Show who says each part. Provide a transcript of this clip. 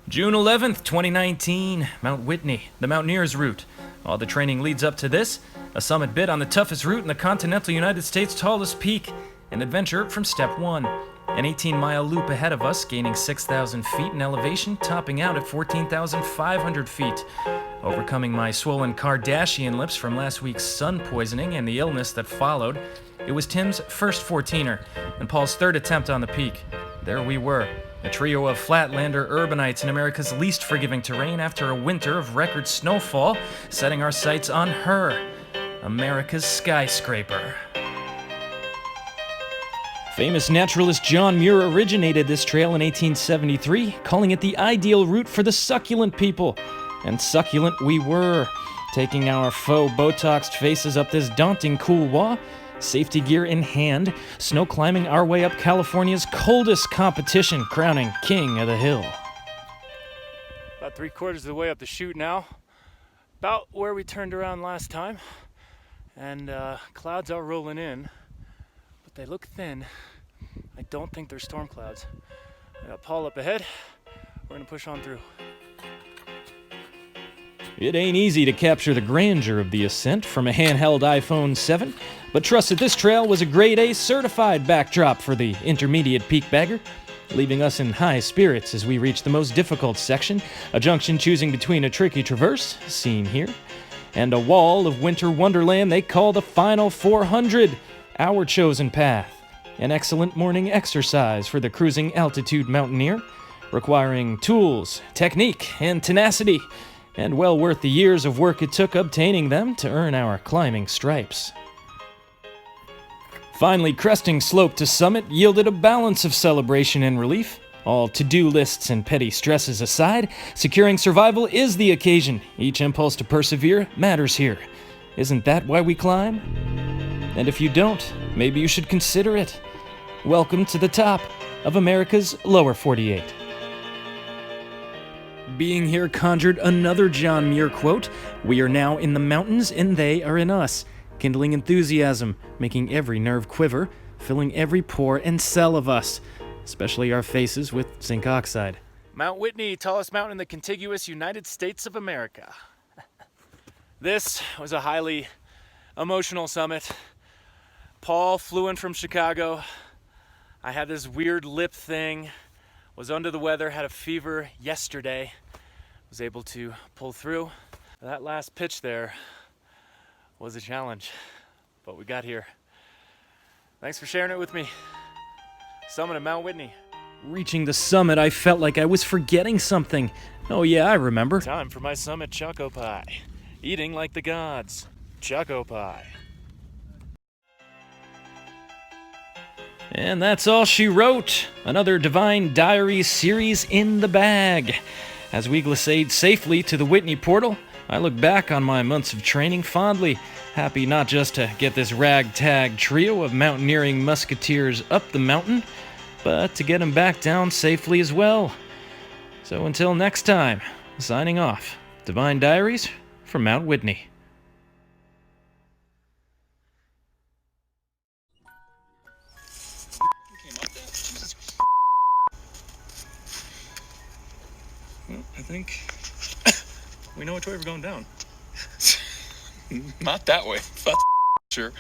Speaker 1: June 11th, 2019, Mount Whitney, the Mountaineers route. All the training leads up to this, a summit bid on the toughest route in the continental United States' tallest peak, an adventure from step one. An 18-mile loop ahead of us, gaining 6,000 feet in elevation, topping out at 14,500 feet. Overcoming my swollen Kardashian lips from last week's sun poisoning and the illness that followed, it was Tim's first 14er and Paul's third attempt on the peak. There we were, a trio of flatlander urbanites in America's least forgiving terrain after a winter of record snowfall, setting our sights on her, America's skyscraper. Famous naturalist John Muir originated this trail in 1873, calling it the ideal route for the succulent people. And succulent we were, taking our faux Botoxed faces up this daunting couloir, safety gear in hand, snow climbing our way up California's coldest competition, crowning king of the hill.
Speaker 2: About 3/4 of the way up the chute now, about where we turned around last time, and clouds are rolling in, but they look thin. I don't think they're storm clouds. I got Paul up ahead. We're gonna push on through.
Speaker 1: It ain't easy to capture the grandeur of the ascent from a handheld iPhone 7, but trust that this trail was a grade A certified backdrop for the intermediate Peakbagger, leaving us in high spirits as we reach the most difficult section, a junction choosing between a tricky traverse, seen here, and a wall of winter wonderland they call the final 400, our chosen path. An excellent morning exercise for the cruising altitude mountaineer, requiring tools, technique, and tenacity, and well worth the years of work it took obtaining them to earn our climbing stripes. Finally, cresting slope to summit yielded a balance of celebration and relief. All to-do lists and petty stresses aside, securing survival is the occasion. Each impulse to persevere matters here. Isn't that why we climb? And if you don't, maybe you should consider it. Welcome to the top of America's lower 48. Being here conjured another John Muir quote, "We are now in the mountains and they are in us," kindling enthusiasm, making every nerve quiver, filling every pore and cell of us, especially our faces with zinc oxide.
Speaker 2: Mount Whitney, tallest mountain in the contiguous United States of America. This was a highly emotional summit. Paul flew in from Chicago. I had this weird lip thing, was under the weather, had a fever yesterday, was able to pull through. That last pitch there was a challenge, but we got here. Thanks for sharing it with me. Summit of Mount Whitney.
Speaker 1: Reaching the summit, I felt like I was forgetting something. Oh yeah, I remember.
Speaker 2: Time for my summit Choco Pie. Eating like the gods. Choco Pie.
Speaker 1: And that's all she wrote. Another Devine Diaries series in the bag. As we glissade safely to the Whitney portal, I look back on my months of training fondly, happy not just to get this ragtag trio of mountaineering musketeers up the mountain, but to get them back down safely as well. So until next time, signing off, Devine Diaries from Mount Whitney.
Speaker 2: I think we know which way we're going down.
Speaker 3: Not that way. That's sure.